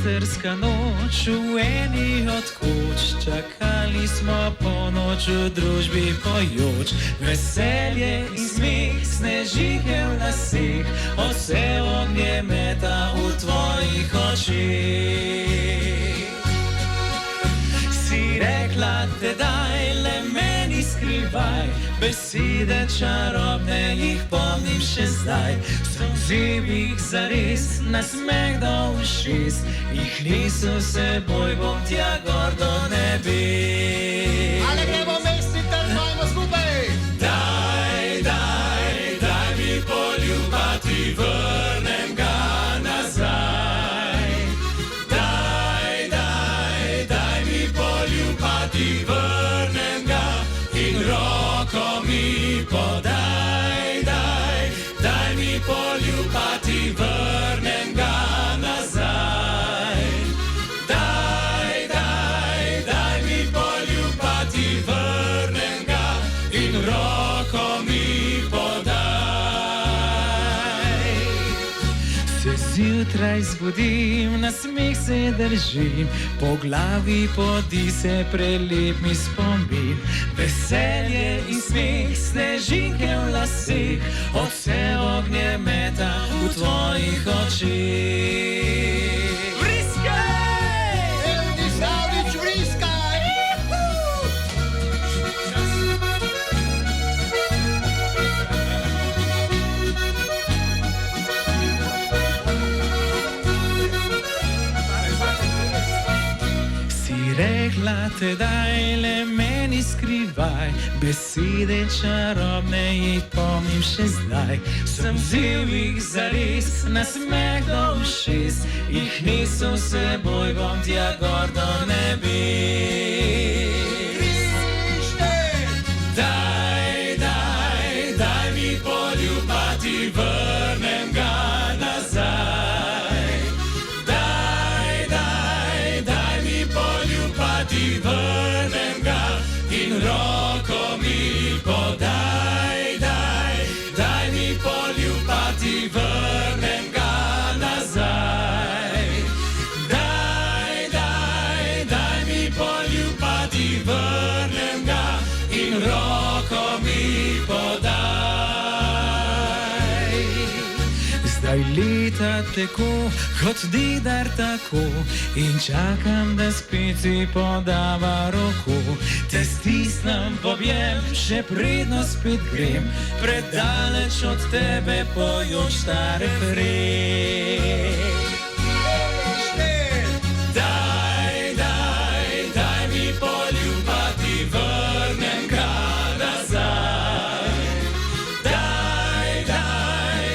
jestrska noč v eni od koč, čakali smo ponoč v družbi pojoč. Veselje in smeh, snežike v laseh, vse ognje meta v tvojih očeh. Si rekla, tedaj le meni skrivaj, besede čarobne jih pomnim še zdaj. Zibih zares, nasmeh do ušes, jih niso seboj, bom tja gor do nebes. Ale gremo mesti, trnajmo skupaj! Daj mi poljubati, vrnem ga nazaj. Daj mi poljubati, vrnem ga in roko mi podaj. Daj mi poljubati, vrnem ga nazaj. Daj mi poljubati, vrnem ga in roko mi podaj. Se zjutraj zbudim, na smeh se držim, po glavi podi se prelep mi spomin. Veselje in smeh, snežinke v laseh, vse ognje meta v tvojih očeh. Vriskaj! Elni Zavlič, vriskaj! Si rekla, tedaj le meni skrivaj, besede čarobne jih pomnim še zdaj. Sem zivih zares, nasmeh do ušes, jih niso seboj, bom tja gor do nebes. Daj mi poljubati, vrnem ga nazaj. Daj mi poljubati, vrnem ga in roko mi podaj. Daj mi poljubati, vrnem ga nazaj. Daj mi poljubati, vrnem ga in roko mi podaj. Zdaj leta teko, kot didar tako, in čakam, da spet si podava roko. Te stisnem v objem, še predno spet grem, predaleč od tebe pojoč ta refren. Daj mi poljubati, vrnem ga nazaj.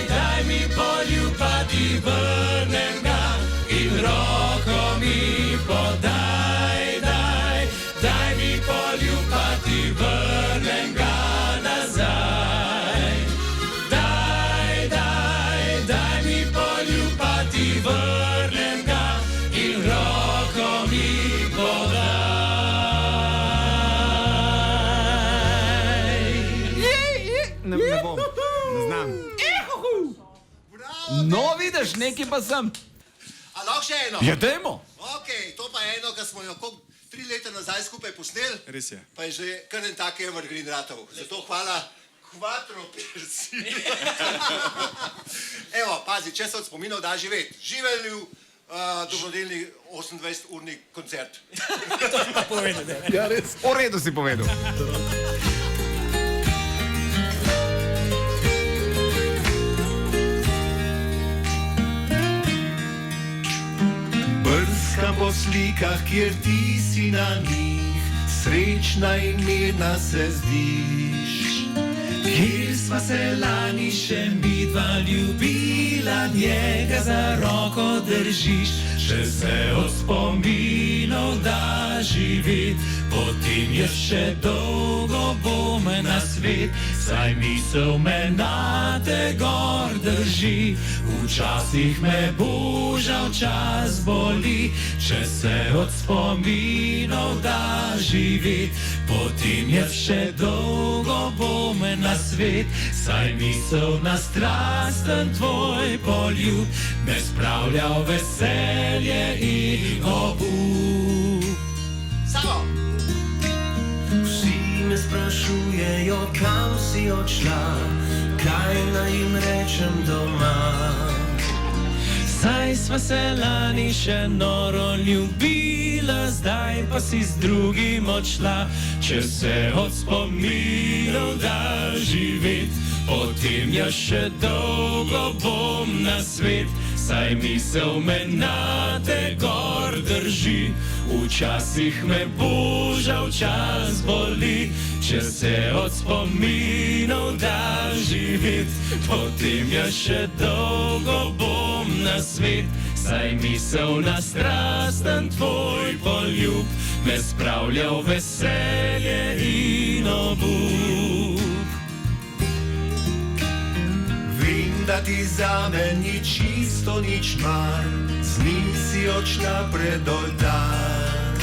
Daj mi poljubati, vrnem ga in roko mi podaj. Daj mi poljubati, vrnem ga nazaj. Daj mi poljubati, vrnem ga in roko mi podaj. Ne bom, ne znam. No, vidiš, nekaj pa sem. A lahko še eno? Ja, dajmo. Ok, to pa je eno, kar smo jo 3 leta nazaj skupaj posneli. Res je. Pa je že kar en tak evergreen ratov. Zato hvala Quattro Persi. Evo, pazi, če se od spominov da živeti. Živelju dobrodelni 28-urni koncert. Ja, res. O redu si povedal. Brskam po slikah, kjer ti si na njih, srečna in mirna se zdiš. Kjer sva se lani še midva ljubila, njega za roko držiš, še se od spominov da živeti, potem je še dolgo bom na svet, saj misel me na te gor drži. Včasih me boža, včas boli, če se od spominov da živeti, potem jaz še dolgo bom na svet, saj misel na strasten tvoj poljub me spravlja v veselje in obup. Samo! Vsi me sprašujejo, kam si odšla, kaj naj jim rečem doma. Saj sva se lani še noro ljubila, zdaj pa si z drugim odšla. Če se od spominov da živeti, potem jaz še dolgo bom na svet, saj misel me na te gor drži. Včasih me boža včas boli, če se od spominov da živeti, potem jaz še dolgo bom na svet, saj misel na strasten tvoj poljub me spravlja v veselje in obup. Vem, da ti zame ni čisto nič mar, z njim si odšla predoldan.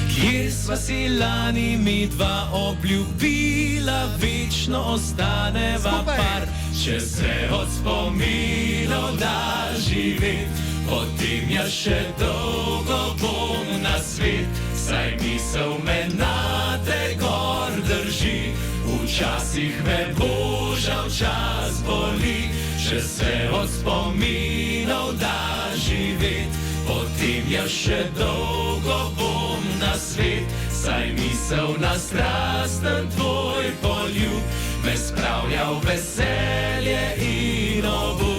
Kjer sva si lani mi dva obljubila, večno ostaneva par. Če se od spominov da živeti, potem jaz še dolgo bom na svet, saj misel me na te gor drži. Včasih me boža včas boli, če se od spominov da živeti, potem jaz še dolgo bom na svet, saj misel na strasten tvoj poljub me spravlja v veselje in obup.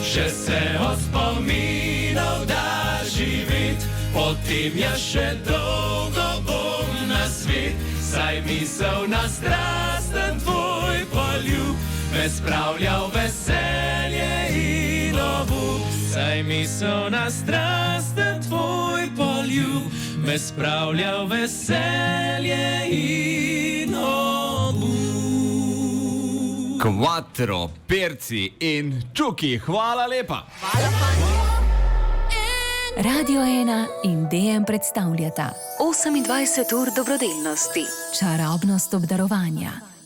Če se od spominov da živeti, potem jaz še dolgo bom na svet, saj misel na strasten tvoj poljub me spravlja v veselje in obup. Saj misel na strasten tvoj poljub me spravlja v veselje in obup. Quattro, Perci in Čuki, hvala lepa. Radio 1 in DM predstavljata 28 ur dobrodelnosti. čarobnost obdarovanja.